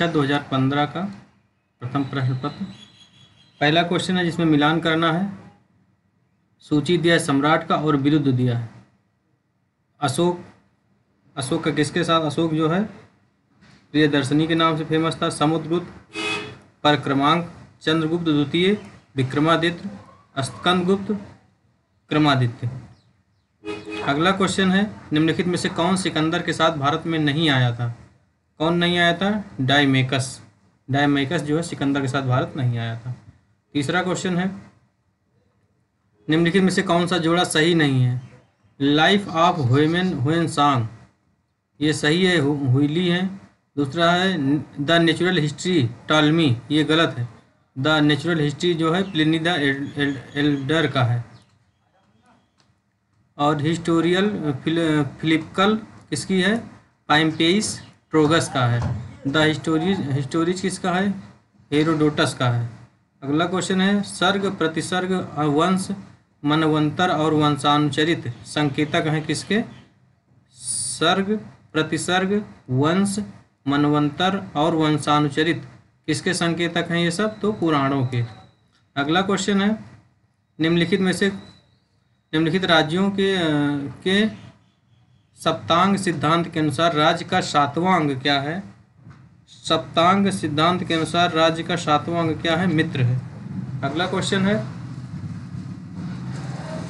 परीक्षा 2015 का प्रथम प्रश्न पत्र। पहला क्वेश्चन है जिसमें मिलान करना है। सूची दिया है सम्राट का और विरुद्ध दिया है। अशोक का किसके साथ? अशोक जो है प्रियदर्शनी के नाम से फेमस था। समुद्रगुप्त, परक्रमांक, चंद्रगुप्त द्वितीय, विक्रमादित्य, स्कंदगुप्त, क्रमादित्य। अगला क्वेश्चन है निम्नलिखित में से कौन सिकंदर के साथ भारत में नहीं आया था? कौन नहीं आया था? डायमेकस जो है सिकंदर के साथ भारत नहीं आया था। तीसरा क्वेश्चन है निम्नलिखित में से कौन सा जोड़ा सही नहीं है? लाइफ ऑफ हुएनसांग ये सही है, हुईली है। दूसरा है द नेचुरल हिस्ट्री टॉलमी, ये गलत है। द नेचुरल हिस्ट्री जो है प्लिनी द एल्डर का है। और हिस्टोरियल फिलिपिकल किसकी है? पाइम्पेइस ट्रोगस का है। द हिस्टोरीज किसका है? हेरोडोटस का है। अगला क्वेश्चन है सर्ग, प्रतिसर्ग, वंश, मनवंतर और वंशानुचरित संकेतक हैं किसके? सर्ग, प्रतिसर्ग, वंश, मनवंतर और वंशानुचरित किसके संकेतक हैं? ये सब तो पुराणों के। अगला क्वेश्चन है निम्नलिखित राज्यों के सप्तांग सिद्धांत के अनुसार राज्य का सातवां अंग क्या है? सप्तांग सिद्धांत के अनुसार राज्य का सातवां अंग क्या है? मित्र है। अगला क्वेश्चन है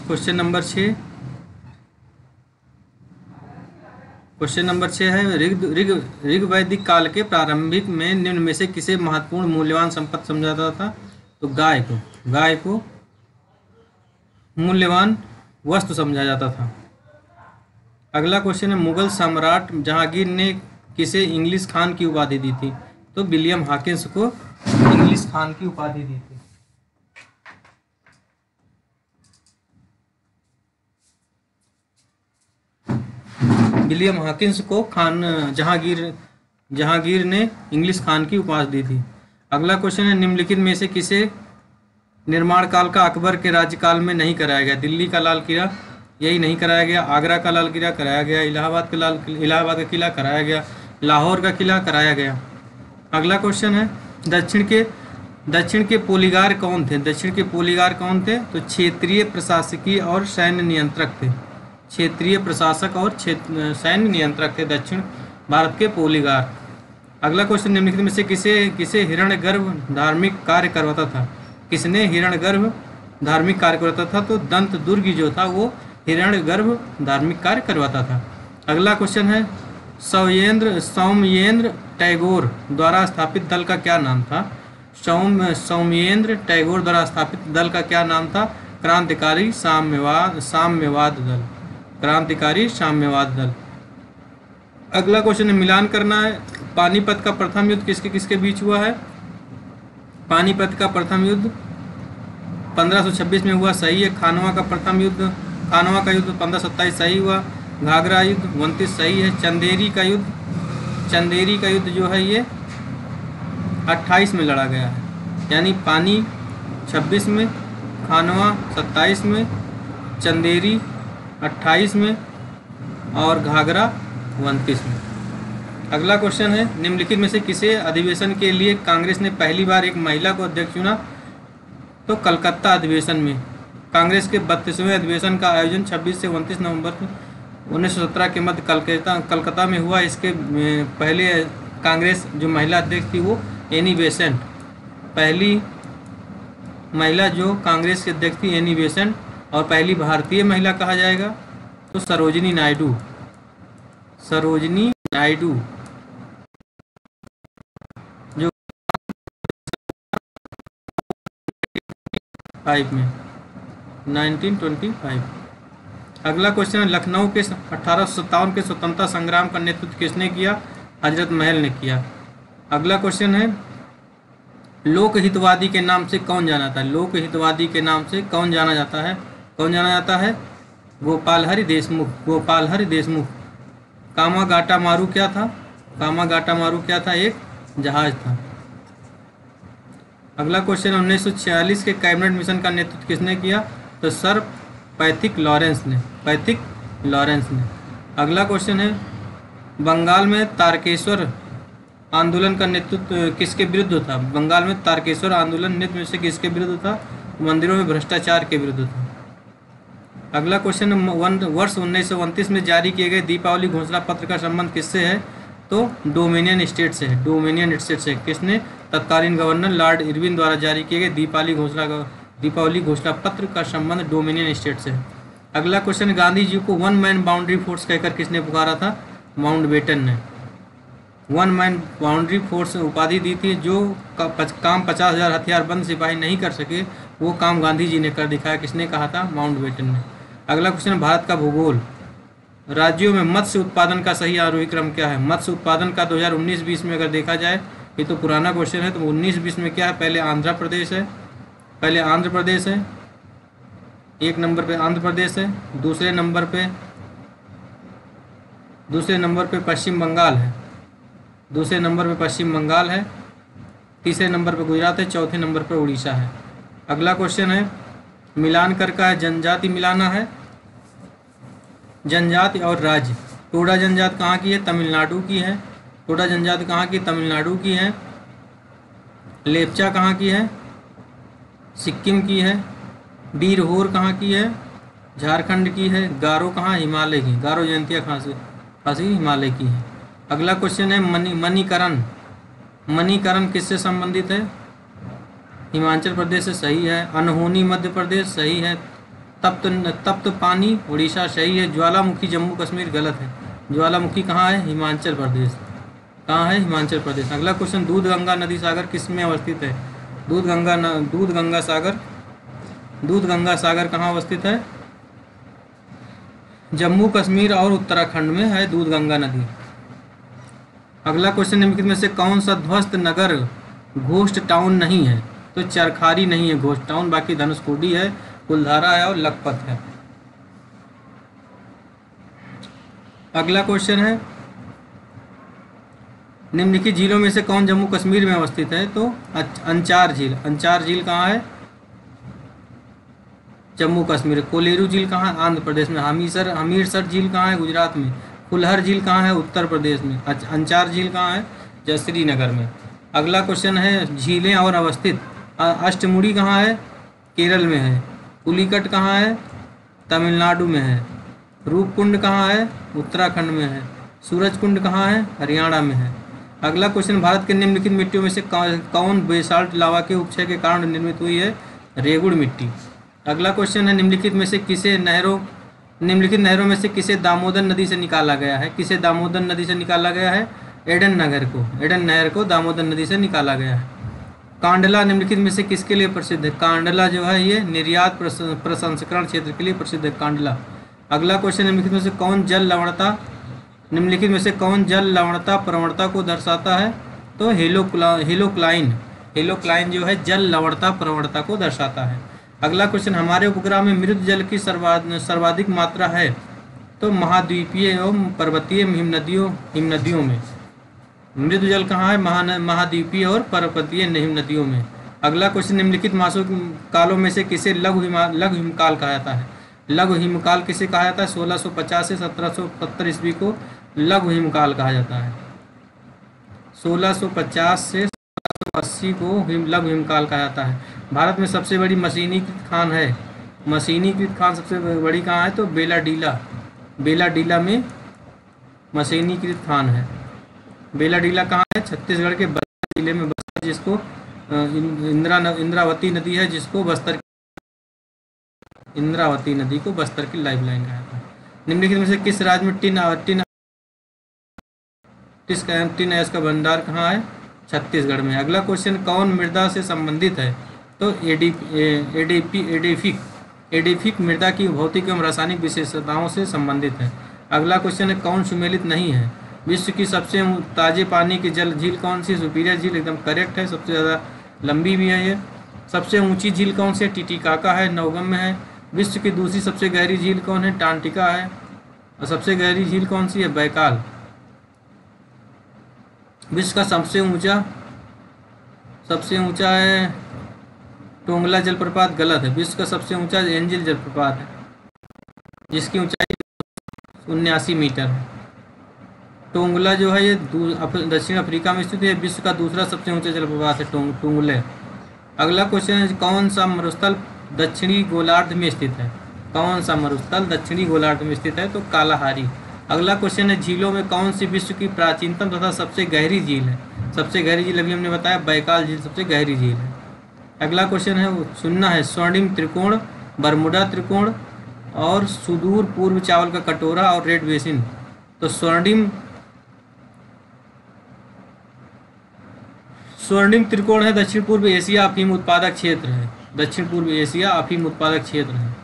क्वेश्चन नंबर 6। क्वेश्चन नंबर 6 है ऋग वैदिक काल के प्रारंभिक में निम्न में से किसे महत्वपूर्ण मूल्यवान संपत्ति समझा जाता था? तो गाय को मूल्यवान वस्तु समझा जाता था। अगला क्वेश्चन है मुगल सम्राट जहांगीर ने किसे इंग्लिश खान की उपाधि दी थी? तो विलियम हॉकिंस को इंग्लिश खान की उपाधि दी थी। विलियम हॉकिंस को जहांगीर ने इंग्लिश खान की उपाधि दी थी। अगला क्वेश्चन है निम्नलिखित में से किसे निर्माण काल का अकबर के राज्यकाल में नहीं कराया गया? दिल्ली का लाल किला यही नहीं कराया गया, आगरा का लाल किला कराया गया, इलाहाबाद का किला कराया गया, लाहौर का किला कराया गया। अगला क्वेश्चन है दक्षिण के पोलीगार कौन थे? दक्षिण के पोलीगार कौन थे? तो क्षेत्रीय प्रशासकीय और सैन्य नियंत्रक थे। क्षेत्रीय प्रशासक और सैन्य नियंत्रक थे दक्षिण भारत के पोलीगार। अगला क्वेश्चन निम्नलिखित में से किसे हिरण्यगर्भ धार्मिक कार्य करवाता था? किसने हिरण्यगर्भ धार्मिक कार्य करवाता था? तो दंत दुर्ग जो था वो हिरण्यगर्भ धार्मिक कार्य करवाता था। अगला क्वेश्चन है सौम्येंद्र टैगोर द्वारा स्थापित दल का क्या नाम था? सौम्येंद्र टैगोर द्वारा स्थापित दल का क्या नाम था? क्रांतिकारी साम्यवाद दल। क्रांतिकारी साम्यवाद दल। अगला क्वेश्चन है मिलान करना है। पानीपत का प्रथम युद्ध किसके बीच हुआ है? पानीपत का प्रथम युद्ध 1526 में हुआ, सही है। खानवा का युद्ध 1527 सही हुआ। घाघरा युद्ध 29 सही है। चंदेरी का युद्ध जो है ये 28 में लड़ा गया है, यानी पानी 26 में, खानवा 27 में, चंदेरी 28 में और घाघरा 29 में। अगला क्वेश्चन है निम्नलिखित में से किसे अधिवेशन के लिए कांग्रेस ने पहली बार एक महिला को अध्यक्ष चुना? तो कलकत्ता अधिवेशन में कांग्रेस के 32वें अधिवेशन का आयोजन 26 से 29 नवंबर 1917 के मध्य कलकत्ता में हुआ। इसके पहले कांग्रेस जो महिला अध्यक्ष थी वो एनी बेसेंट, पहली महिला जो कांग्रेस की अध्यक्ष थी एनी बेसेंट। और पहली भारतीय महिला कहा जाएगा तो सरोजिनी नायडू जो 1925। अगला क्वेश्चन है लखनऊ के 1857 के स्वतंत्रता संग्राम का नेतृत्व किसने किया? हजरत महल ने किया। अगला क्वेश्चन है लोकहितवादी के नाम से कौन जाना था? लोकहितवादी के नाम से कौन जाना जाता है? गोपालहरि देशमुख। कामागाटा मारू क्या था? एक जहाज था। अगला क्वेश्चन 1946 के कैबिनेट मिशन का नेतृत्व किसने किया? तो सर पैथिक लॉरेंस ने। अगला क्वेश्चन है बंगाल में तारकेश्वर आंदोलन का नेतृत्व किसके विरुद्ध था? बंगाल में तारकेश्वर आंदोलन नेतृत्व में से किसके विरुद्ध था? मंदिरों में भ्रष्टाचार के विरुद्ध था। अगला क्वेश्चन, वर्ष 1929 में जारी किए गए दीपावली घोषणा पत्र का संबंध किससे है? तो डोमिनियन स्टेट से है। डोमिनियन स्टेट से किसने? तत्कालीन गवर्नर लॉर्ड इरविन द्वारा जारी किए गए दीपावली घोषणा पत्र का संबंध डोमिनियन स्टेट से है। अगला क्वेश्चन, गांधी जी को वन मैन बाउंड्री फोर्स कहकर किसने पुकारा था? माउंटबेटन ने वन मैन बाउंड्री फोर्स उपाधि दी थी। जो काम 50,000 हथियारबंद सिपाही नहीं कर सके वो काम गांधी जी ने कर दिखाया। किसने कहा था? माउंटबेटन ने। अगला क्वेश्चन, भारत का भूगोल, राज्यों में मत्स्य उत्पादन का सही आरोही क्रम क्या है? मत्स्य उत्पादन का 2019-20 में अगर देखा जाए, ये तो पुराना क्वेश्चन है, तो 19-20 में क्या है? पहले आंध्र प्रदेश है, एक नंबर पे आंध्र प्रदेश है, दूसरे नंबर पे पश्चिम बंगाल है, तीसरे नंबर पे गुजरात है, चौथे नंबर पे उड़ीसा है। अगला क्वेश्चन है, मिलान कर का है, जनजाति मिलाना है, जनजाति और राज्य। टोडा जनजाति कहाँ की है? तमिलनाडु की है। टोडा जनजाति कहाँ की? तमिलनाडु की है। लेप्चा कहाँ की है? सिक्किम की है। बीरहोर कहाँ की है? झारखंड की है। गारो कहाँ? हिमालय की। गारो जयंतिया खासी हिमालय की है। अगला क्वेश्चन है, मणिकरण किससे संबंधित है? हिमाचल प्रदेश से, सही है। अनहोनी मध्य प्रदेश, सही है। तप्त पानी उड़ीसा, सही है। ज्वालामुखी जम्मू कश्मीर, गलत है। ज्वालामुखी कहाँ है? हिमाचल प्रदेश। कहाँ है? हिमाचल प्रदेश। अगला क्वेश्चन, दूध गंगा नदी सागर किस में अवस्थित है? दूध गंगा सागर कहाँ अवस्थित है? जम्मू कश्मीर और उत्तराखंड में है दूध गंगा नदी। अगला क्वेश्चन, निम्नलिखित में से कौन सा ध्वस्त नगर घोस्ट टाउन नहीं है? तो चरखारी नहीं है घोस्ट टाउन, बाकी धनुषकोडी है, कुलधारा है और लखपत है। अगला क्वेश्चन है, निम्नलिखित झीलों में से कौन जम्मू कश्मीर में अवस्थित है? तो अंचार झील कहाँ है? जम्मू कश्मीर। कोलेरू झील कहाँ है? आंध्र प्रदेश में। हमीरसर झील कहाँ है? गुजरात में। फुलहर झील कहाँ है? उत्तर प्रदेश में। अंचार झील कहाँ है? श्रीनगर में। अगला क्वेश्चन है, झीलें और अवस्थित। अष्टमुड़ी कहाँ है? केरल में है। पुलिकट कहाँ है? तमिलनाडु में है। रूपकुंड कहाँ है? उत्तराखंड में है। सूरजकुंड कहाँ है? हरियाणा में है। अगला क्वेश्चन, भारत के निम्नलिखित मिट्टियों में से कौन बेसाल्ट लावा के उपक्षय के कारण निर्मित हुई है? रेगुड़ मिट्टी। अगला क्वेश्चन है, निम्नलिखित नहरों में से किसे दामोदर नदी से निकाला गया है? किसे दामोदर नदी से निकाला गया है? एडन नहर को दामोदर नदी से निकाला गया है। कांडला निम्नलिखित में से किसके लिए प्रसिद्ध है? कांडला जो है ये निर्यात प्रसंस्करण क्षेत्र के लिए प्रसिद्ध है, कांडला। अगला क्वेश्चन, निम्नलिखित में से कौन जल लवणता प्रवणता को दर्शाता है? तो हेलोक्लाइन जो है जल लवणता प्रवणता को दर्शाता है। अगला क्वेश्चन, हमारे उपग्रह में मृद जल की सर्वाधिक मात्रा है? तो महाद्वीपीय एवं पर्वतीय हिमनदियों में। मृद जल कहाँ है? महाद्वीपीय और पर्वतीय हिमनदियों में। अगला क्वेश्चन, निम्नलिखित मासों कालों में से किसे लघु हिमकाल कहा जाता है? लघु हिमकाल किसे कहा जाता है? 1650 से 1770 ईस्वी को लघु हिमकाल कहा जाता है। 1650 से 1780 को लघु हिमकाल कहा जाता है। भारत में सबसे बड़ी मशीनीकृत खान है। मशीनीकृत खान सबसे बड़ी कहाँ है? तो बेलाडीला में मशीनीकृत खान है। बेलाडीला कहाँ है? छत्तीसगढ़ के बस्तर जिले में, बस्तर, जिसको इंद्रावती नदी है, जिसको इंद्रावती नदी को बस्तर की लाइफलाइन कहा जाता है। निम्नलिखित में से किस राज्य में टिन ऐश का भंडार कहाँ है? छत्तीसगढ़ में। अगला क्वेश्चन, कौन मृदा से संबंधित है? तो एडेफिक मृदा की भौतिक एवं रासायनिक विशेषताओं से संबंधित है। अगला क्वेश्चन है, कौन सुमेलित नहीं है? विश्व की सबसे ताजे पानी की जल झील कौन सी? सुपीरियर झील एकदम करेक्ट है, सबसे ज़्यादा लंबी भी है ये। सबसे ऊंची झील कौन सी है? टिटिकाका है, नवगम में है। विश्व की दूसरी सबसे गहरी झील कौन है? टांटिका है। और सबसे गहरी झील कौन सी है? बैकाल। विश्व का सबसे ऊंचा है टोंगला जलप्रपात, गलत है। विश्व का सबसे ऊंचा एंजिल जलप्रपात है, जिसकी ऊंचाई 79 मीटर है। टोंगला जो है ये दक्षिण अफ्रीका में स्थित है। विश्व का दूसरा सबसे ऊंचा जलप्रपात है टोंगले। अगला क्वेश्चन है, कौन सा मरुस्थल दक्षिणी गोलार्ध में स्थित है? कौन सा मरुस्थल दक्षिणी गोलार्ध में स्थित है? तो कालाहारी। अगला क्वेश्चन है, झीलों में कौन सी विश्व की प्राचीनतम तथा सबसे गहरी झील है? सबसे गहरी झील अभी हमने बताया बैकाल झील सबसे गहरी झील है। अगला क्वेश्चन है, सुनना है, स्वर्णिम त्रिकोण, बरमुडा त्रिकोण और सुदूर पूर्व चावल का कटोरा और रेड बेसिन। तो स्वर्णिम त्रिकोण है दक्षिण पूर्व एशिया अफीम उत्पादक क्षेत्र है। दक्षिण पूर्व एशिया अफीम उत्पादक क्षेत्र है,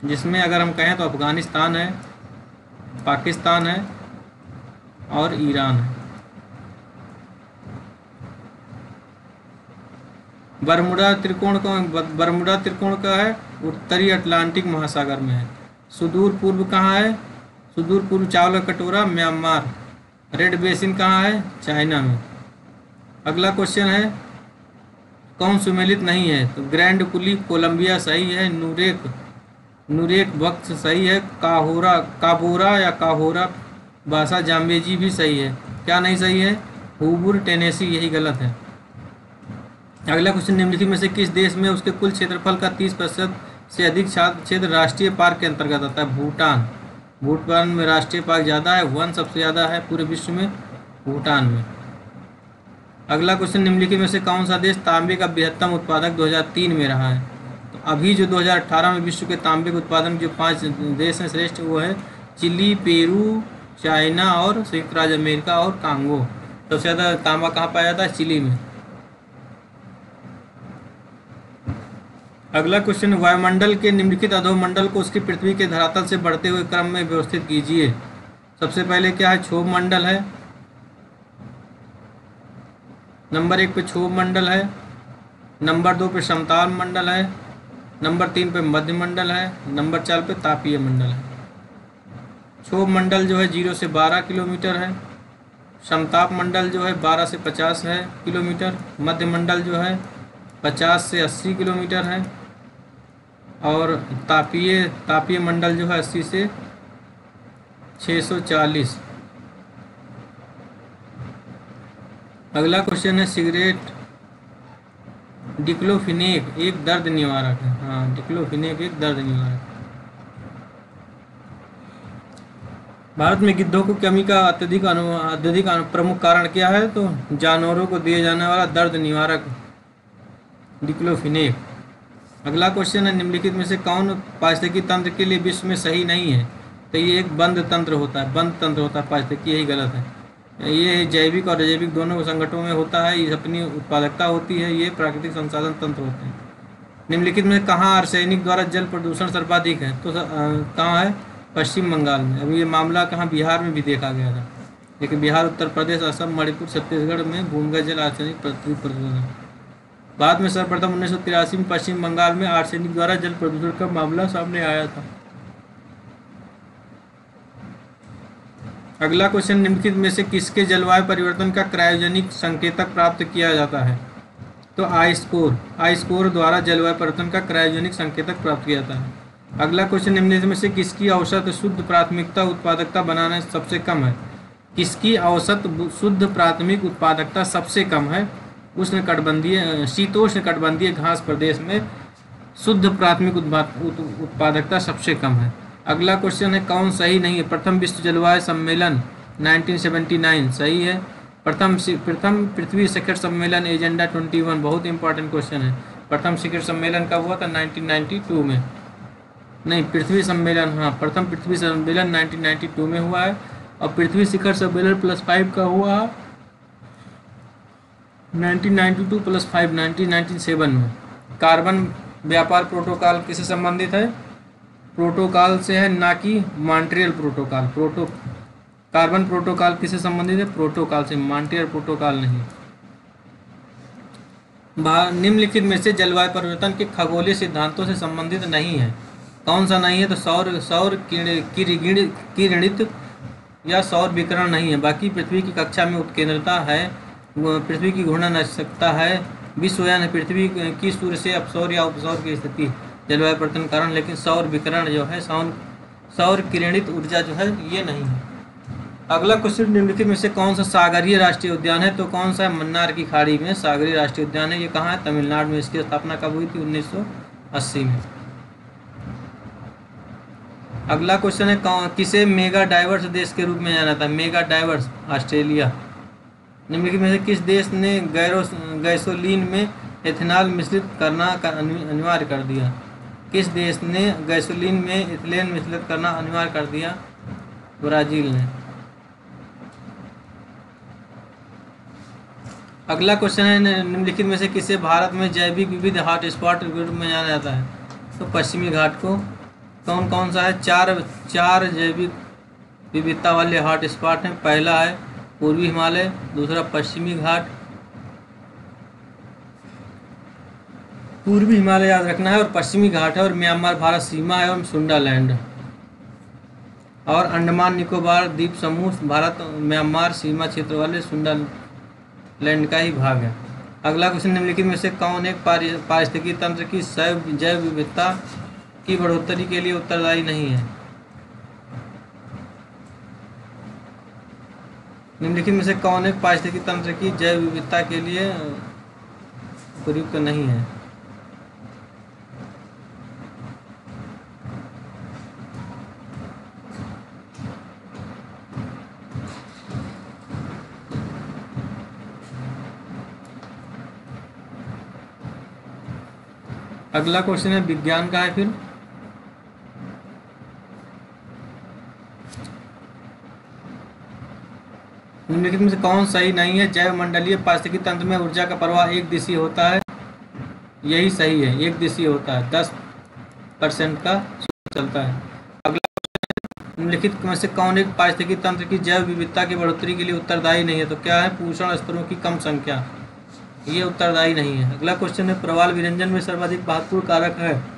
जिसमें अगर हम कहें तो अफगानिस्तान है, पाकिस्तान है और ईरान है। बरमुडा त्रिकोण का है उत्तरी अटलांटिक महासागर में है। सुदूर पूर्व कहाँ है? सुदूर पूर्व चावल का कटोरा म्यांमार। रेड बेसिन कहाँ है? चाइना में। अगला क्वेश्चन है, कौन सुमेलित नहीं है? तो ग्रैंड कुली कोलंबिया सही है, नुरेक वक्त सही है, काबोरा या काहोरा बासा जाम्बेजी भी सही है। क्या नहीं सही है? हुबुर टेनेसी, यही गलत है। अगला क्वेश्चन, निम्नलिखित में से किस देश में उसके कुल क्षेत्रफल का 30% से अधिक क्षेत्र राष्ट्रीय पार्क के अंतर्गत आता है? भूटान। भूटान में राष्ट्रीय पार्क ज़्यादा है, वन सबसे ज़्यादा है पूरे विश्व में भूटान में। अगला क्वेश्चन, निम्नलिखित में से कौन सा देश तांबे का बृहत्तम उत्पादक 2003 में रहा है? तो अभी जो 2018 में विश्व के तांबे के उत्पादन जो 5 देश हैं श्रेष्ठ, वो है चिली, पेरू, चाइना और संयुक्त राज्य अमेरिका और कांगो। सबसे ज़्यादा तांबा कहाँ पाया जाता है? चिली में। अगला क्वेश्चन, वायुमंडल के निम्नलिखित अधोमंडल को उसकी पृथ्वी के धरातल से बढ़ते हुए क्रम में व्यवस्थित कीजिए। सबसे पहले क्या है? क्षोभ मंडल है। नंबर 1 पे क्षोभ मंडल है, नंबर 2 पे समताप मंडल है, नंबर 3 पे मध्य मंडल है, नंबर 4 पे तापीय मंडल है। क्षोभ मंडल जो है 0 से 12 किलोमीटर है, समताप मंडल जो है 12 से 50 है किलोमीटर, मध्य मंडल जो है 50 से 80 किलोमीटर है और तापीय मंडल जो है 80 से 640। अगला क्वेश्चन है, सिगरेट डिक्लोफिनेक एक दर्द निवारक है। हाँ, डिक्लोफिनेक एक दर्द निवारक। भारत में गिद्धों को कमी का अत्यधिक प्रमुख कारण क्या है? तो जानवरों को दिए जाने वाला दर्द निवारक डिक्लोफिनेक। अगला क्वेश्चन है, निम्नलिखित में से कौन पारिस्थितिकी तंत्र के लिए विश्व में सही नहीं है? तो ये एक बंद तंत्र होता है, पारिस्थितिकी, यही गलत है। ये जैविक और अजैविक दोनों संगठनों में होता है, ये अपनी उत्पादकता होती है, ये प्राकृतिक संसाधन तंत्र होते हैं। निम्नलिखित में कहाँ आर्सेनिक द्वारा जल प्रदूषण सर्वाधिक है? तो कहाँ है? पश्चिम बंगाल में। अभी ये मामला कहाँ? बिहार में भी देखा गया था, लेकिन बिहार, उत्तर प्रदेश, असम, मणिपुर, छत्तीसगढ़ में भूमिगत जल आर्सेनिक प्रदूषण है। बाद में सर्वप्रथम 1983 में पश्चिम बंगाल में आर्सेनिक द्वारा जल प्रदूषण का मामला सामने आया था। अगला क्वेश्चन, निम्नलिखित में से किसके जलवायु परिवर्तन का क्रायोजेनिक संकेतक प्राप्त किया जाता है? तो आई स्कोर द्वारा जलवायु परिवर्तन का क्रायोजेनिक संकेतक प्राप्त किया जाता है। अगला क्वेश्चन, निम्नलिखित में से किसकी औसत शुद्ध प्राथमिकता उत्पादकता बनाने सबसे कम है? किसकी औसत शुद्ध प्राथमिक उत्पादकता सबसे कम है? शीतोष्ण कटिबंधीय घास प्रदेश में शुद्ध प्राथमिक उत्पादकता सबसे कम है। अगला क्वेश्चन है, कौन सही नहीं है? प्रथम विश्व जलवायु सम्मेलन 1979 सही है। प्रथम पृथ्वी शिखर सम्मेलन एजेंडा 21 बहुत इंपॉर्टेंट क्वेश्चन है। प्रथम शिखर सम्मेलन कब हुआ था? 1992 में। नहीं, पृथ्वी सम्मेलन, हाँ, प्रथम पृथ्वी सम्मेलन 1992 में हुआ है और पृथ्वी शिखर सम्मेलन +5 का हुआ 1992 + 5 1997 में। कार्बन व्यापार प्रोटोकॉल किससे संबंधित है? प्रोटोकॉल से है, ना कि मॉन्ट्रियल प्रोटोकॉल। कार्बन प्रोटोकॉल किससे संबंधित है? प्रोटोकॉल से, मॉन्ट्रियल प्रोटोकॉल नहीं। निम्नलिखित में से जलवायु परिवर्तन के खगोलीय सिद्धांतों से संबंधित नहीं है। कौन सा नहीं है? तो सौर किरणित या सौर विकिरण नहीं है। बाकी पृथ्वी की कक्षा में उत्केंद्रता है, पृथ्वी की घूर्णन आवश्यकता है, विश्वयान है, पृथ्वी की सूर्य से अपसौर या उपसौर की स्थिति जलवायु परिवर्तन कारण, लेकिन सौर विकिरण जो है, सौर किरणित ऊर्जा जो है, ये नहीं है। अगला क्वेश्चन, निम्नलिखित में से कौन सा सागरीय राष्ट्रीय उद्यान है? तो कौन सा है? मन्नार की खाड़ी में सागरीय राष्ट्रीय उद्यान है। ये कहाँ है? तमिलनाडु में। इसकी स्थापना कब हुई थी? 1980 में। अगला क्वेश्चन है, किसे मेगा डाइवर्स देश के रूप में जाना था? Mega diverse Australia. निम्नलिखित में से किस देश ने गैसोलीन में एथेनॉल मिश्रित करना अनिवार्य कर दिया? किस देश ने गैसोलीन में एथिलीन मिश्रित करना अनिवार्य कर दिया? ब्राज़ील ने। अगला क्वेश्चन है, निम्नलिखित में से किसे भारत में जैविक विविध हॉटस्पॉट के रूप में जाना जाता है? तो पश्चिमी घाट को। कौन कौन सा है? चार जैविक विविधता वाले हॉटस्पॉट हैं। पहला है पूर्वी हिमालय, दूसरा पश्चिमी घाट, पूर्वी हिमालय याद रखना है, और पश्चिमी घाट है, और म्यांमार भारत सीमा है, और सुंडालैंड, और अंडमान निकोबार द्वीप समूह भारत म्यांमार सीमा क्षेत्र वाले सुंडालैंड का ही भाग है। अगला क्वेश्चन, निम्नलिखित में से कौन एक पारिस्थितिकी तंत्र की जैव विविधता की बढ़ोतरी के लिए उत्तरदायी नहीं है? निम्नलिखित में से कौन एक पारिस्थितिकी तंत्र की जैव विविधता के लिए उपयुक्त नहीं है? अगला क्वेश्चन है विज्ञान का है। फिर निम्नलिखित में से कौन सही नहीं है? जैव मंडलीय पारिस्थितिकी तंत्र में ऊर्जा का प्रवाह एक दिशीय होता है। यही सही है, एक दिशीय होता है, 10% का चलता है। अगला, निम्नलिखित में से कौन एक पारिस्थितिकी तंत्र की जैव विविधता की बढ़ोतरी के लिए उत्तरदायी नहीं है? तो क्या है? पोषण स्तरों की कम संख्या। ये उत्तरदायी नहीं है। अगला क्वेश्चन है, प्रवाल विरंजन में सर्वाधिक महत्वपूर्ण कारक है?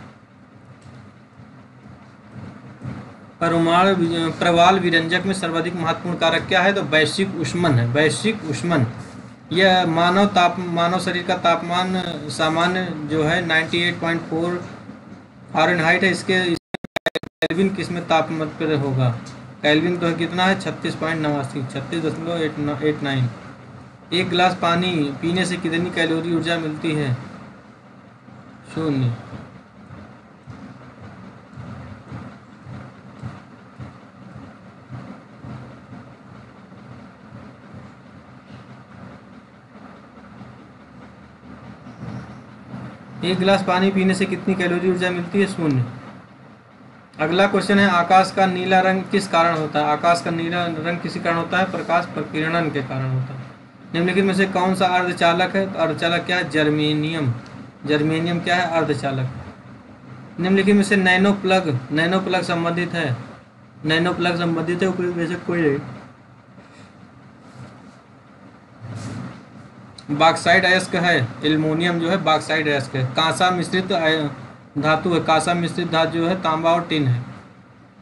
प्रवाल विरंजक में सर्वाधिक महत्वपूर्ण कारक क्या है? तो वैश्विक ऊष्मन है। वैश्विक ऊष्मन, यह मानव शरीर का तापमान सामान्य जो है 98.4 फ़ारेनहाइट है। इसके केल्विन किस में तापमान पर होगा? केल्विन तो कितना है? 36.89, 36.89। एक गिलास पानी पीने से कितनी कैलोरी ऊर्जा मिलती है? 0। एक गिलास पानी पीने से कितनी कैलोरी ऊर्जा मिलती है? 0। अगला क्वेश्चन है, आकाश का नीला रंग किस कारण होता है? आकाश का नीला रंग किसी कारण होता है? प्रकाश प्रकीर्णन के कारण होता है। निम्नलिखित में से कौन सा अर्धचालक है? तो अर्धचालक क्या है? जर्मेनियम। जर्मेनियम क्या है? अर्धचालक। निम्नलिखित में से नैनो प्लग संबंधित है? नैनो प्लग संबंधित है, उपयुक्त में से कोई नहीं। बॉक्साइट अयस्क है। एल्युमिनियम जो है बॉक्साइट अयस्क है। कांसा मिश्रित धातु है। कांसा मिश्रित धातु जो है तांबा और टिन है।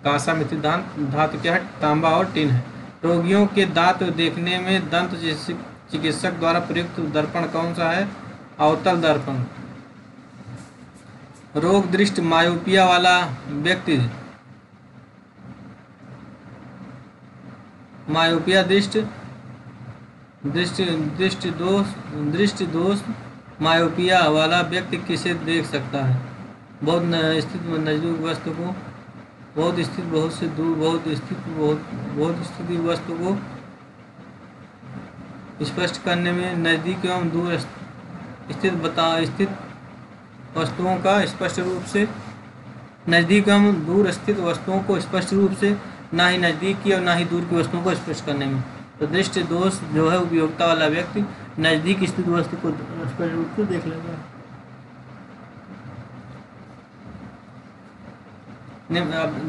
कांसा मिश्रित धातु क्या है? तांबा और टिन है। रोगियों के दांत देखने में दंत चिकित्सक द्वारा प्रयुक्त दर्पण कौन सा है? अवतल दर्पण। रोग दृष्टि मायोपिया वाला व्यक्ति, मायोपिया दृष्टि दोष मायोपिया वाला व्यक्ति किसे देख सकता है? बहुत स्थित नजदीक वस्तु को, बहुत स्थित बहुत से दूर, बहुत स्थित वस्तु को स्पष्ट करने में, नजदीक एवं दूर स्थित वस्तुओं का स्पष्ट रूप से, नजदीक एवं दूर स्थित वस्तुओं को स्पष्ट रूप से, ना ही नजदीक की और ना ही दूर की वस्तुओं को स्पष्ट करने में। तो दृष्टि दोष जो है उपयोगिता वाला व्यक्ति नजदीक स्थित वस्तु को स्पष्ट रूप से देख लेगा।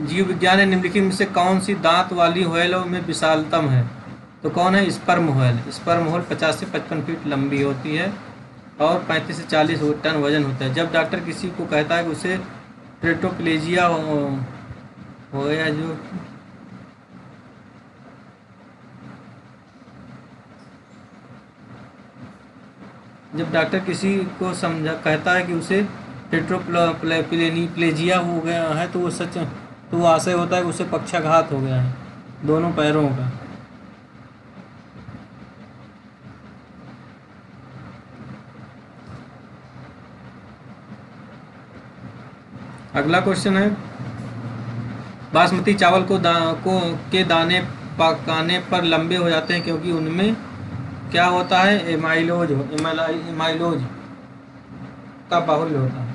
जीव विज्ञान है। निम्नलिखित में से कौन सी दांत वाली व्हेलों में विशालतम है? तो कौन है? Sperm whale. स्पर्म व्हेल 50 से 55 फीट लंबी होती है और 35 से 40 टन वजन होता है। जब डॉक्टर किसी को कहता है कि उसे टेट्राप्लेजिया हो गया, जो जब डॉक्टर किसी को कहता है कि उसे टेट्राप्लेजिया हो गया है, तो वो आशय होता है कि उसे पक्षाघात हो गया है दोनों पैरों का। अगला क्वेश्चन है, बासमती चावल के दाने पकाने पर लंबे हो जाते हैं क्योंकि उनमें क्या होता है? एमाइलोज का बाहुल्य होता है।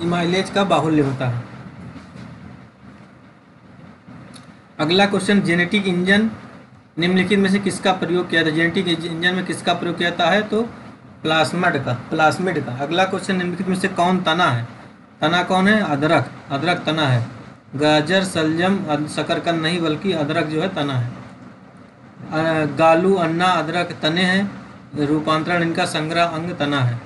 इमाइलेज का बाहुल्य होता है। अगला क्वेश्चन, जेनेटिक इंजन निम्नलिखित में से किसका प्रयोग किया था? जेनेटिक इंजन में किसका प्रयोग किया जाता है? तो प्लास्मिड का। अगला क्वेश्चन, निम्नलिखित में से कौन तना है? तना कौन है? अदरक। अदरक तना है। गाजर, सलजम, शकरकंद नहीं बल्कि अदरक जो है तना है। गालू, अन्ना, अदरक तने हैं। रूपांतरण इनका संग्रह अंग तना है।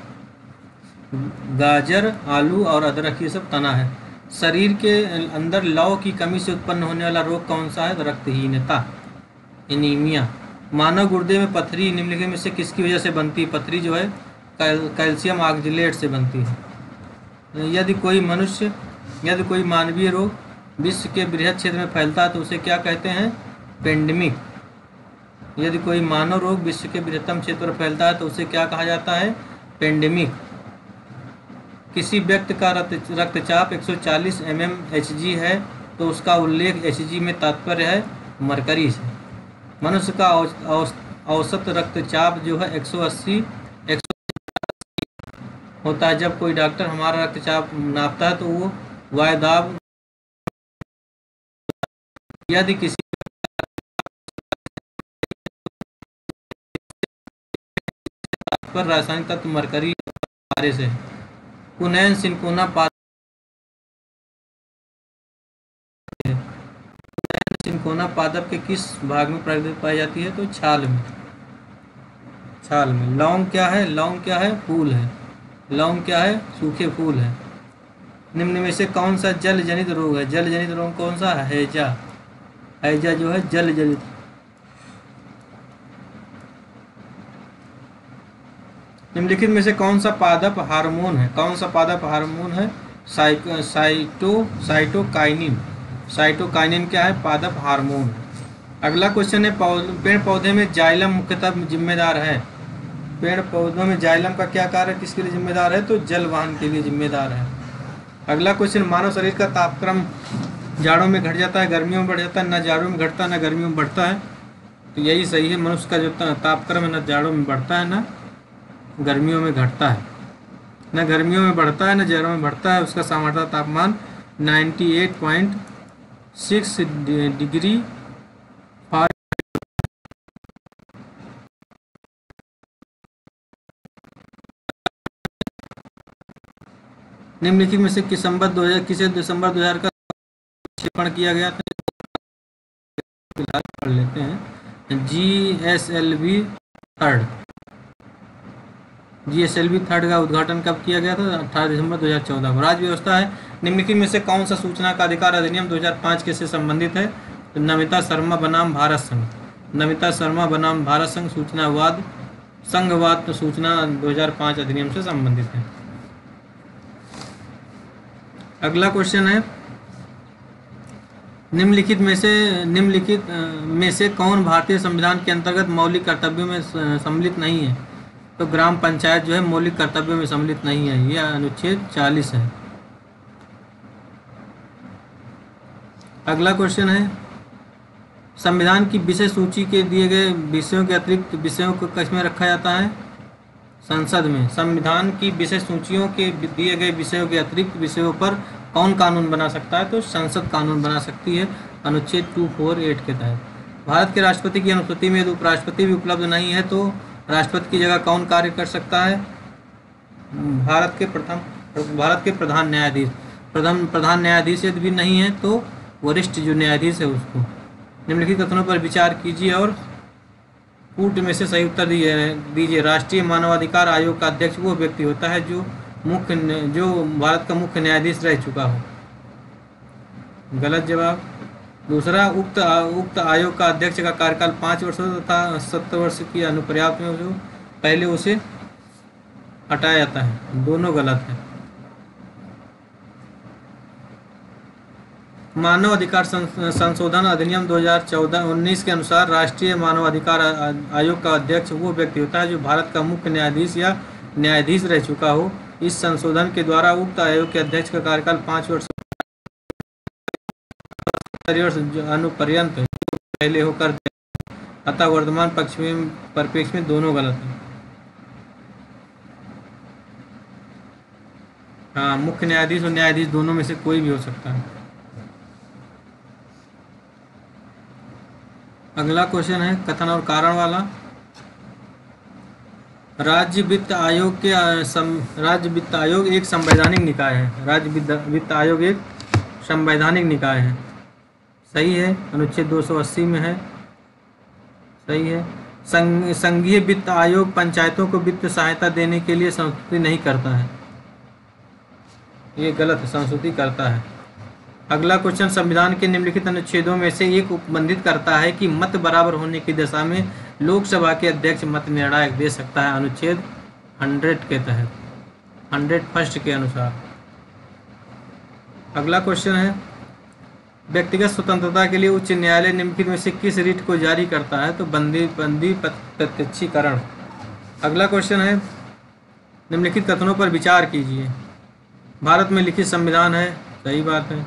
गाजर, आलू और अदरक ये सब तना है। शरीर के अंदर लौ की कमी से उत्पन्न होने वाला रोग कौन सा है? रक्तहीनता, एनीमिया। मानव गुर्दे में पथरी निम्नलिखित में से किसकी वजह से बनती है? पथरी जो है कैल्शियम ऑक्जेलेट से बनती है। यदि कोई मानवीय रोग विश्व के बृहद क्षेत्र में फैलता है तो उसे क्या कहते हैं? पेंडेमिक। यदि कोई मानव रोग विश्व के बृहत्तम क्षेत्र पर फैलता है तो उसे क्या कहा जाता है? पेंडेमिक। किसी व्यक्ति का रक्तचाप 140 mmHg है तो उसका उल्लेख Hg में तात्पर्य है मरकरी से। मनुष्य का औसत रक्तचाप जो है 180 होता है। जब कोई डॉक्टर हमारा रक्तचाप नापता है तो वो वायदाब, यदि किसी पर रासायनिक तत्व मरकरी से। कुनैन सिनकोना पादप सिनकोना पादप के किस भाग में पाई जाती है? तो छाल में। छाल में। लौंग क्या है? लौंग क्या है? फूल है। लौंग क्या है? सूखे फूल है। निम्न में से कौन सा जल जनित रोग है? जल जनित रोग कौन सा है? हैजा। हैजा जो है जल जनित। निम्नलिखित में से कौन सा पादप हार्मोन है? कौन सा पादप हार्मोन है? साइटोकाइनिन। साइटोकाइनिन क्या है? पादप हार्मोन है। अगला क्वेश्चन है, पेड़ पौधे में जाइलम मुख्यतः जिम्मेदार है। पेड़ पौधों में जाइलम का क्या कार्य किसके लिए जिम्मेदार है? तो जल वहन के लिए जिम्मेदार है। अगला क्वेश्चन, मानव शरीर का तापक्रम जाड़ों में घट जाता है, गर्मियों में बढ़ जाता है, न जाड़ों में घटता है न गर्मियों में बढ़ता है। तो यही सही है, मनुष्य का जो तापक्रम है न जाड़ों में बढ़ता है न गर्मियों में घटता है। न गर्मियों में बढ़ता है न जाड़ों में बढ़ता है। उसका सामान्य तापमान 98.6 डिग्री निम्नलिखित में से किसे दिसंबर 2000 का प्रक्षेपण किया गया था? फिलहाल पढ़ लेते हैं। GSLV 3 का उद्घाटन कब किया गया था? 18 दिसंबर 2014 को। राज्य व्यवस्था है, निम्नलिखित में से कौन सा सूचना का अधिकार अधिनियम 2005 के से संबंधित है? तो नमिता शर्मा बनाम भारत संघ। नमिता शर्मा बनाम भारत संघ संघवाद सूचना 2005 अधिनियम से संबंधित है। अगला क्वेश्चन है, निम्नलिखित में से कौन भारतीय संविधान के अंतर्गत मौलिक कर्तव्यों में सम्मिलित नहीं है? तो ग्राम पंचायत जो है मौलिक कर्तव्यों में सम्मिलित नहीं है। यह अनुच्छेद 40 है। अगला क्वेश्चन है, संविधान की विषय सूची के दिए गए विषयों के अतिरिक्त विषयों को किसमें रखा जाता है? संसद में। संविधान की विषय सूचियों के दिए गए विषयों के अतिरिक्त विषयों पर कौन कानून बना सकता है? तो संसद कानून बना सकती है अनुच्छेद 248 के तहत। भारत के राष्ट्रपति की अनुपस्थिति में यदि उपराष्ट्रपति भी उपलब्ध नहीं है तो राष्ट्रपति की जगह कौन कार्य कर सकता है? भारत के प्रधान न्यायाधीश। प्रधान न्यायाधीश यदि भी नहीं है तो वरिष्ठ जो न्यायाधीश है उसको। निम्नलिखित कथनों पर विचार कीजिए और कूट में से सही उत्तर दीजिए। राष्ट्रीय मानवाधिकार आयोग का अध्यक्ष वो व्यक्ति होता है जो भारत का मुख्य न्यायाधीश रह चुका हो। गलत जवाब। दूसरा, उक्त आयोग का अध्यक्ष का कार्यकाल 5 वर्ष तथा 70 वर्ष की अनुपर्याप्त में जो पहले उसे हटाया जाता है। दोनों गलत है। मानव अधिकार संशोधन अधिनियम 2014-19 के अनुसार राष्ट्रीय मानव अधिकार आयोग का अध्यक्ष वो व्यक्ति होता है जो भारत का मुख्य न्यायाधीश या न्यायाधीश रह चुका हो। इस संशोधन के द्वारा उक्त आयोग के अध्यक्ष का कार्यकाल 5 वर्ष अनुपर्यंत पहले होकर, अतः वर्तमान परिप्रेक्ष्य में दोनों गलत हैं। हाँ, मुख्य न्यायाधीश और न्यायाधीश दोनों में से कोई भी हो सकता है। अगला क्वेश्चन है कथन और कारण वाला। राज्य वित्त आयोग एक संवैधानिक निकाय है। राज्य वित्त आयोग एक संवैधानिक निकाय है। सही है, अनुच्छेद 280 में है। सही है। संघीय वित्त आयोग पंचायतों को वित्त सहायता देने के लिए संस्तुति नहीं करता है। ये गलत है, संस्तुति करता है। अगला क्वेश्चन, संविधान के निम्नलिखित अनुच्छेदों में से एक उपबंधित करता है कि मत बराबर होने की दशा में लोकसभा के अध्यक्ष मत निर्णायक दे सकता है। अनुच्छेद 100 के तहत, 101 के अनुसार। अगला क्वेश्चन है, व्यक्तिगत स्वतंत्रता के लिए उच्च न्यायालय निम्नलिखित में से किस रिट को जारी करता है? तो बंदी प्रत्यक्षीकरण। अगला क्वेश्चन है, निम्नलिखित कथनों पर विचार कीजिए। भारत में लिखित संविधान है। सही बात है।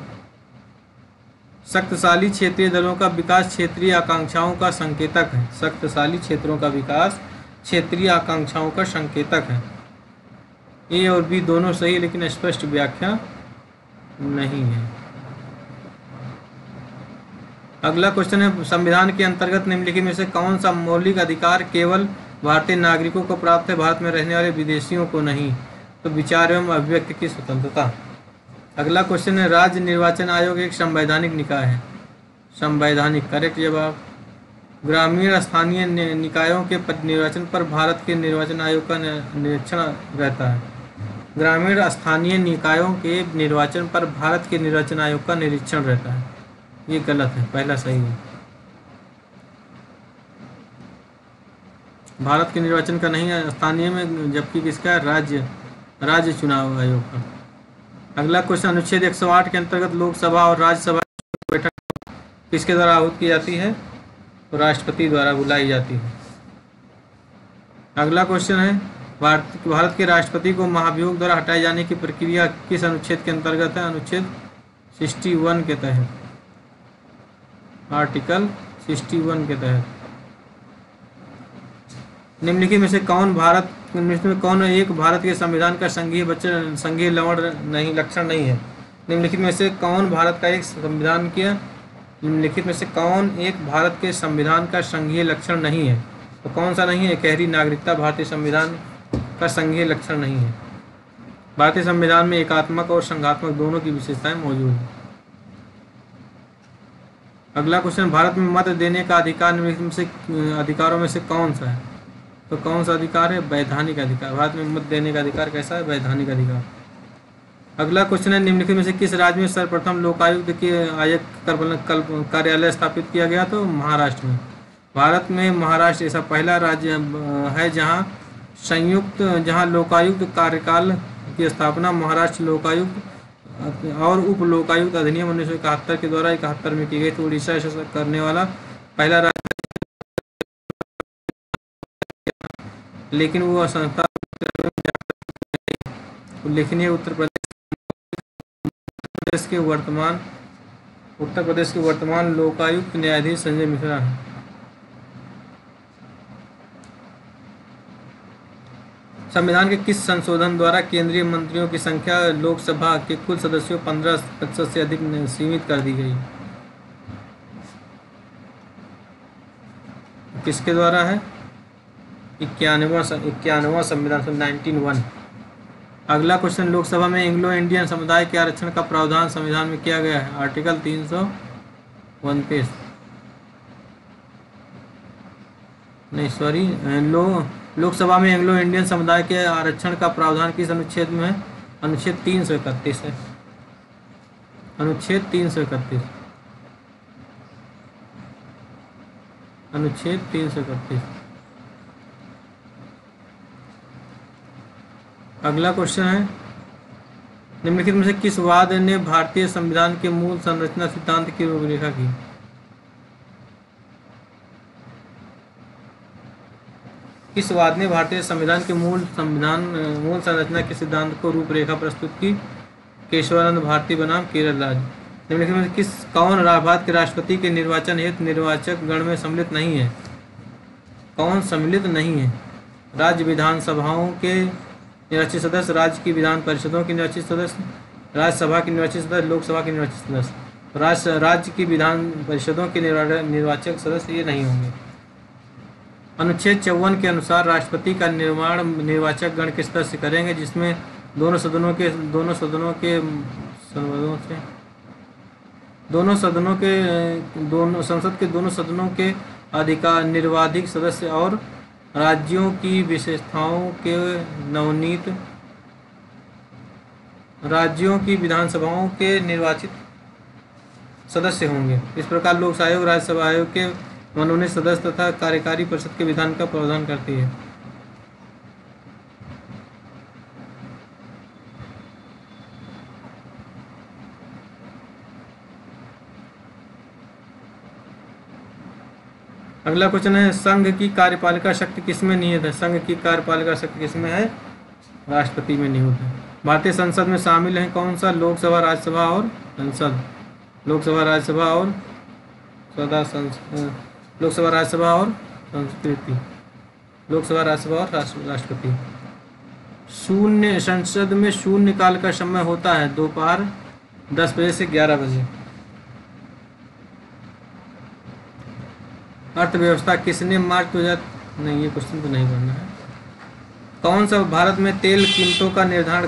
शक्तिशाली क्षेत्रीय दलों का विकास क्षेत्रीय आकांक्षाओं का संकेतक है। शक्तिशाली क्षेत्रों का विकास क्षेत्रीय आकांक्षाओं का संकेतक है। ए और बी दोनों सही, लेकिन स्पष्ट व्याख्या नहीं है। अगला क्वेश्चन है, संविधान के अंतर्गत निम्नलिखित में से कौन सा मौलिक अधिकार केवल भारतीय नागरिकों को प्राप्त है, भारत में रहने वाले विदेशियों को नहीं? तो विचार एवं अभिव्यक्ति की स्वतंत्रता। अगला क्वेश्चन है, राज्य निर्वाचन आयोग एक संवैधानिक निकाय है। संवैधानिक, करेक्ट जवाब। ग्रामीण स्थानीय निकायों के निर्वाचन पर भारत के निर्वाचन आयोग का निरीक्षण रहता है। ग्रामीण स्थानीय निकायों के निर्वाचन पर भारत के निर्वाचन आयोग का निरीक्षण रहता है। ये गलत है, पहला सही है। भारत के निर्वाचन का नहीं है स्थानीय में, जबकि किसका? राज्य चुनाव आयोग का। अगला क्वेश्चन, अनुच्छेद 108 के अंतर्गत लोकसभा और राज्यसभा की बैठक किसके द्वारा आहूत की जाती है? तो राष्ट्रपति द्वारा बुलाई जाती है। अगला क्वेश्चन है, भारत के राष्ट्रपति को महाभियोग द्वारा हटाए जाने की प्रक्रिया किस अनुच्छेद के अंतर्गत है? अनुच्छेद 61 के तहत, आर्टिकल 61 के तहत। निम्नलिखित में से कौन एक भारत के संविधान का संघीय लक्षण नहीं है? निम्नलिखित में से कौन भारत का एक संविधान के निम्नलिखित में से कौन एक भारत के संविधान का संघीय लक्षण नहीं है? तो कौन सा नहीं है? गहरी नागरिकता भारतीय संविधान का संघीय लक्षण नहीं है। भारतीय संविधान में एकात्मक और संघात्मक दोनों की विशेषताएं मौजूद हैं। अगला क्वेश्चन, भारत में मत देने का अधिकार निम्नलिखित में से अधिकारों में से कौन सा है? तो कौन सा अधिकार है? वैधानिक अधिकार। भारत में मत देने का अधिकार कैसा है? वैधानिक अधिकार। अगला क्वेश्चन है, निम्नलिखित में से किस राज्य में सर्वप्रथम लोकायुक्त के आयुक्त कार्यालय स्थापित किया गया? तो महाराष्ट्र में। भारत में महाराष्ट्र ऐसा पहला राज्य है जहां लोकायुक्त कार्यकाल की स्थापना महाराष्ट्र लोकायुक्त और उप लोकायुक्त अधिनियम 1971 के द्वारा 71 में की गई। तो उड़ीसा ऐसा करने वाला पहला राज्य, लेकिन वो संस्था उल्लेखनीय उत्तर प्रदेश के वर्तमान लोकायुक्त न्यायाधीश संजय मिश्रा हैं। संविधान के किस संशोधन द्वारा केंद्रीय मंत्रियों की संख्या लोकसभा के कुल सदस्यों 15% से अधिक सीमित कर दी गई? किसके द्वारा है? 91वां संविधान 1901। अगला क्वेश्चन, लोकसभा में एंग्लो इंडियन समुदाय के आरक्षण का प्रावधान संविधान में किया गया है। आर्टिकल 329 नहीं सॉरी लोकसभा में एंग्लो इंडियन समुदाय के आरक्षण का प्रावधान किस अनुच्छेद में है? अनुच्छेद 331 है। अनुच्छेद 331। अनुच्छेद 331। अगला क्वेश्चन है, निम्नलिखित में से किस वाद ने भारतीय संविधान के मूल संरचना सिद्धांत की रूपरेखा की? किस वाद ने भारतीय संविधान के मूल संरचना के सिद्धांत को रूपरेखा प्रस्तुत की? केशवानंद भारती बनाम केरल राज्य। निम्नलिखित में से कौन भारत के राष्ट्रपति के निर्वाचन हेतु निर्वाचक गण में सम्मिलित नहीं है? कौन सम्मिलित नहीं है? राज्य विधानसभाओं के निर्वाचित सदस्य, राज्य की विधान परिषदों के निर्वाचित सदस्य, राज्यसभा के निर्वाचित सदस्य, लोकसभा के निर्वाचित सदस्य। राज्य की विधान परिषदों के निर्वाचक सदस्य ये नहीं होंगे। अनुच्छेद 54 के अनुसार राष्ट्रपति का निर्माण निर्वाचक गण के सदस्य करेंगे, जिसमें दोनों सदनों संसद के दोनों सदनों के निर्वाधिक सदस्य और राज्यों की विशेषताओं के नवनीत राज्यों की विधानसभाओं के निर्वाचित सदस्य होंगे। इस प्रकार लोकसभा आयोग राज्यसभा आयोग के मनोनीत सदस्य तथा कार्यकारी परिषद के विधान का प्रावधान करती है। अगला क्वेश्चन है, संघ की कार्यपालिका शक्ति किसमें निहित है? संघ की कार्यपालिका शक्ति किसमें है? राष्ट्रपति में निहित है। भारतीय संसद में शामिल हैं कौन सा? लोकसभा, राज्यसभा और संसद। लोकसभा, राज्यसभा और लोकसभा, राज्यसभा और संस्कृति। लोकसभा, राज्यसभा और राष्ट्रपति। शून्य संसद में शून्य काल का समय होता है दोपहर 10 बजे से 11 बजे। अर्थव्यवस्था किसने मार्च 2000 नहीं, ये क्वेश्चन तो नहीं करना है। कौन सा भारत में तेल कीमतों का निर्धारण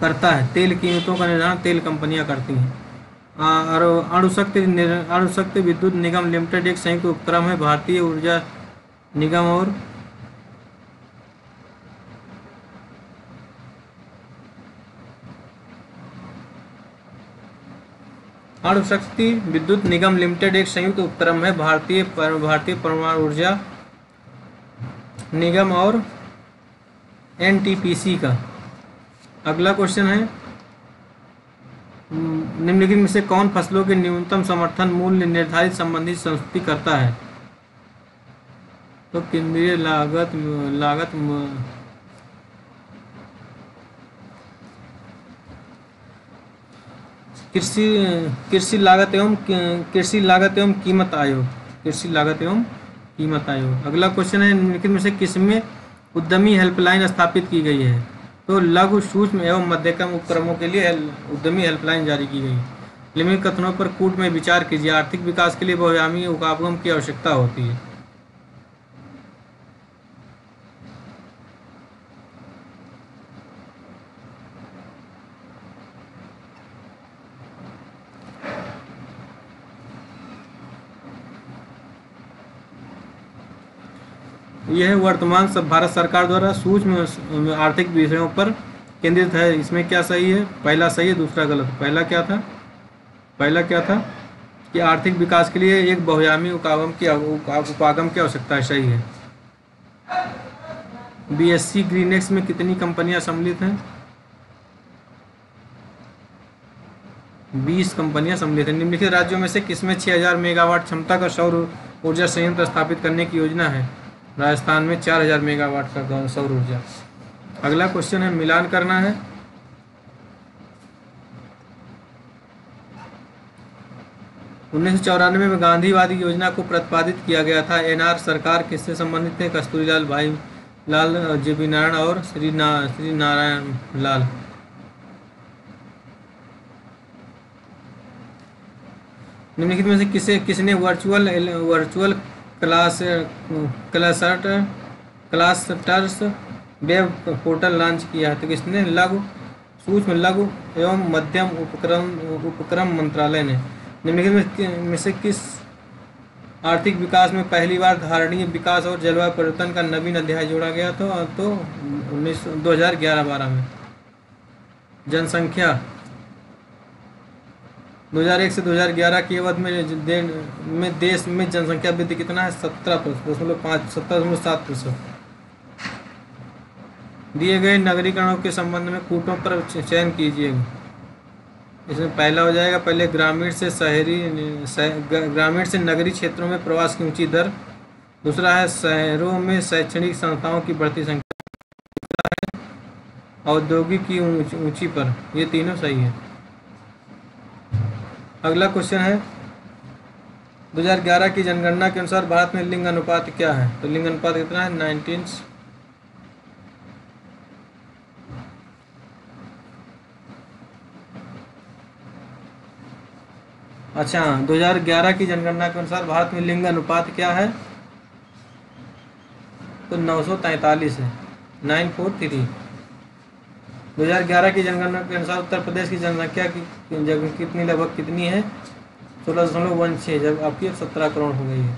करता है? तेल कीमतों का निर्धारण तेल कंपनियां करती हैं। और अणुशक्ति विद्युत निगम लिमिटेड एक संयुक्त उपक्रम है भारतीय ऊर्जा निगम और अणुशक्ति विद्युत निगम लिमिटेड एक संयुक्त उपक्रम है भारतीय परमाणु ऊर्जा निगम और एनटीपीसी का। अगला क्वेश्चन है, निम्नलिखित में से कौन फसलों के न्यूनतम समर्थन मूल्य निर्धारित संबंधित संस्तुति करता है? तो केंद्रीय लागत कृषि लागत एवं कीमत आयोग। कृषि लागत एवं कीमत आयोग। अगला क्वेश्चन है, निम्नलिखित में से किसमें उद्यमी हेल्पलाइन स्थापित की गई है? तो लघु, सूक्ष्म एवं मध्यम उपक्रमों के लिए उद्यमी हेल्पलाइन जारी की गई। निम्नलिखित कथनों पर कूट में विचार कीजिए। आर्थिक विकास के लिए बहुआयामी उपागम की आवश्यकता होती है। यह वर्तमान भारत सरकार द्वारा सूक्ष्म आर्थिक विषयों पर केंद्रित है। इसमें क्या सही है? पहला सही है, दूसरा गलत। पहला क्या था कि आर्थिक विकास के लिए एक बहुआयामी उपागम की आवश्यकता है। सही है। बीएससी ग्रीनएक्स में कितनी कंपनियां सम्मिलित हैं? 20 कंपनियां सम्मिलित हैं। निम्नलिखित राज्यों में से किसमें 6000 मेगावाट क्षमता का सौर ऊर्जा संयंत्र स्थापित करने की योजना है? राजस्थान में 4000 मेगावाट का सौर ऊर्जा। अगला क्वेश्चन है, मिलान करना है। उन्नीस 1994 में गांधीवादी योजना को प्रतिपादित किया गया था। एनआर सरकार किससे संबंधित थे? कस्तूरीलाल, भाई लाल, जेबी नारायण और श्री नारायण लाल। निम्नलिखित में से किसने virtual clusters web portal launch किया है? तो किसने? लघु, सूक्ष्म, लघु एवं मध्यम उपक्रम मंत्रालय ने। निम्नलिखित में से किस आर्थिक विकास में पहली बार धारणीय विकास और जलवायु परिवर्तन का नवीन अध्याय जोड़ा गया? तो 2011-12 में। जनसंख्या 2001 से 2011 की अवधि में देश में जनसंख्या वृद्धि कितना है? 17.5, 17.7%। दिए गए नगरीकरणों के संबंध में कूटों पर चयन कीजिएगा। इसमें पहला हो जाएगा, पहले ग्रामीण से ग्रामीण से नगरीय क्षेत्रों में प्रवास की ऊंची दर। दूसरा है शहरों में शैक्षणिक संस्थाओं की बढ़ती संख्या। औद्योगिक की ऊंची पर। ये तीनों सही है। अगला क्वेश्चन है 2011 की जनगणना के अनुसार भारत में लिंग अनुपात क्या है? तो लिंग अनुपात कितना है? 19। अच्छा, 2011 की जनगणना के अनुसार भारत में लिंग अनुपात क्या है? तो 943 है, 943। 2011 की जनगणना के अनुसार उत्तर प्रदेश की जनसंख्या की कितनी लगभग कितनी है? 16.16, जब आपकी 17 करोड़ हो गई है।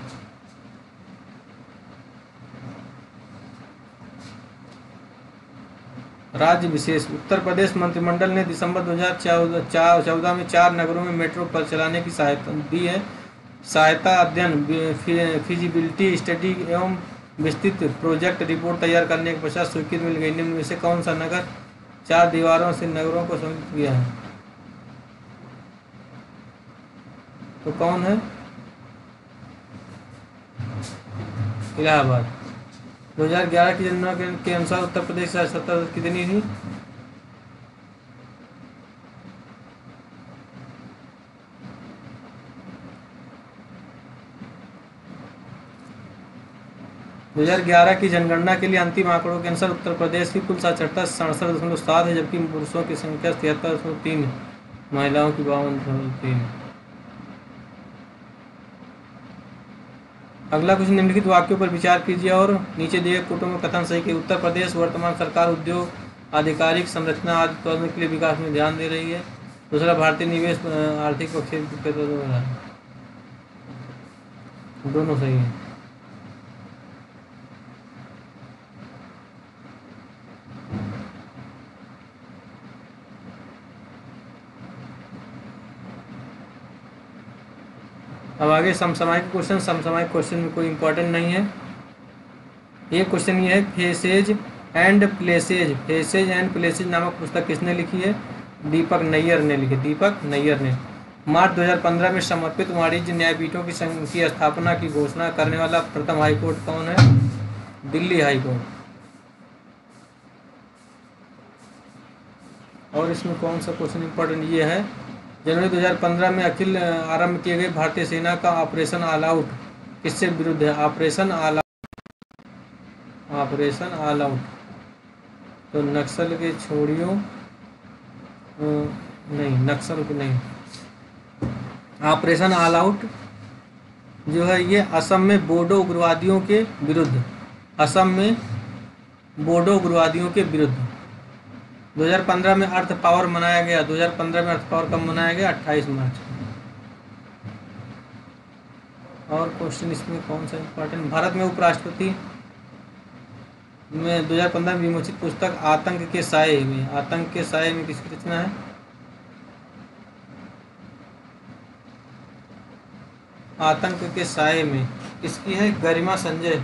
राज्य विशेष। उत्तर प्रदेश मंत्रिमंडल ने दिसंबर 2014 में 4 नगरों में मेट्रो पर चलाने की सहायता दी है। सहायता अध्ययन, फिजिबिलिटी स्टडी एवं विस्तृत प्रोजेक्ट रिपोर्ट तैयार करने के पश्चात स्वीकृति मिल गई। निम्न में से कौन सा नगर 4 दीवारों से नगरों को सम्मिलित किया है? तो कौन है? इलाहाबाद। 2011 की जनगणना के अनुसार उत्तर प्रदेश की सत्ता कितनी थी? दो 2011 की जनगणना के लिए अंतिम आंकड़ों के अनुसार उत्तर प्रदेश की कुल साक्षरता 67.7 है, जबकि पुरुषों की संख्या 73.3, महिलाओं की 52.3। अगला कुछ निम्नलिखित वाक्यों पर विचार कीजिए और नीचे दिए कूटों में कथन सही कि उत्तर प्रदेश वर्तमान सरकार उद्योग, आधिकारिक संरचना आदि तौर के लिए विकास में ध्यान दे रही है। दूसरा, भारतीय निवेश आर्थिक पक्ष दोनों सही है। अब आगे समसामयिक क्वेश्चन। समसामयिक क्वेश्चन में कोई इंपॉर्टेंट नहीं है। ये क्वेश्चन ये है, faces and places. Faces and places नामक पुस्तक किसने लिखी है? दीपक नैयर ने लिखी। दीपक नैयर ने। मार्च 2015 में समर्पित वाणिज्य न्यायपीठों की स्थापना की घोषणा करने वाला प्रथम हाईकोर्ट कौन है? दिल्ली हाईकोर्ट। और इसमें कौन सा क्वेश्चन इंपॉर्टेंट ये है, जनवरी 2015 में अखिल आरंभ किए गए भारतीय सेना का ऑपरेशन ऑल आउट किससे विरुद्ध है? ऑपरेशन ऑल आउट तो नक्सल के छोड़ियों नहीं, नक्सल को नहीं। ऑपरेशन ऑल आउट जो है ये असम में बोडो उग्रवादियों के विरुद्ध, असम में बोडो उग्रवादियों के विरुद्ध 2015 में अर्थ पावर मनाया गया। 2015 में अर्थ पावर कब मनाया गया? 28 मार्च। और क्वेश्चन इसमें कौन सा इंपॉर्टेंट, भारत में उपराष्ट्रपति में 2015 में विमोचित पुस्तक आतंक के साए में, आतंक के साए में किसकी रचना है? आतंक के साए में किसकी है? गरिमा संजय।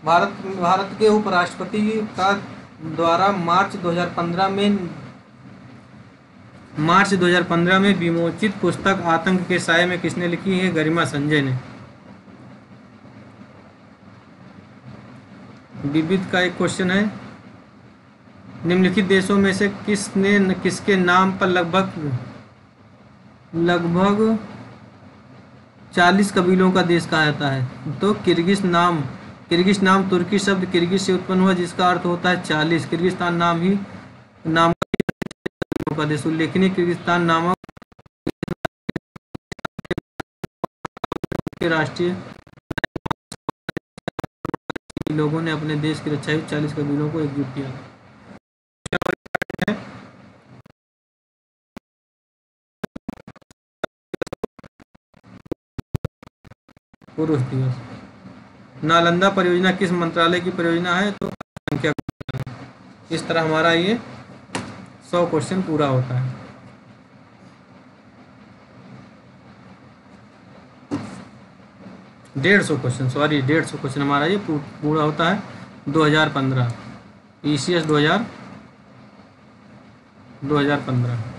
भारत के उपराष्ट्रपति का द्वारा मार्च 2015 में विमोचित पुस्तक आतंक के साए में किसने लिखी है? गरिमा संजय ने। विविध का एक क्वेश्चन है, निम्नलिखित देशों में से किसके नाम पर लगभग 40 कबीलों का देश कहा जाता है? तो किर्गिज नाम तुर्की शब्द किर्गिज से उत्पन्न हुआ, जिसका अर्थ होता है 40। किर्गिस्तान नाम का देश। उल्लेखनीय किर्गिस्तान नामक के राष्ट्रीय लोगों ने अपने देश की रक्षा हेतु 40 कबीलों को एकजुट किया। पुरुष दिवस। नालंदा परियोजना किस मंत्रालय की परियोजना है? तो संख्या। इस तरह हमारा ये 100 क्वेश्चन पूरा होता है। डेढ़ सौ क्वेश्चन हमारा ये पूरा होता है 2015। ECS 2015।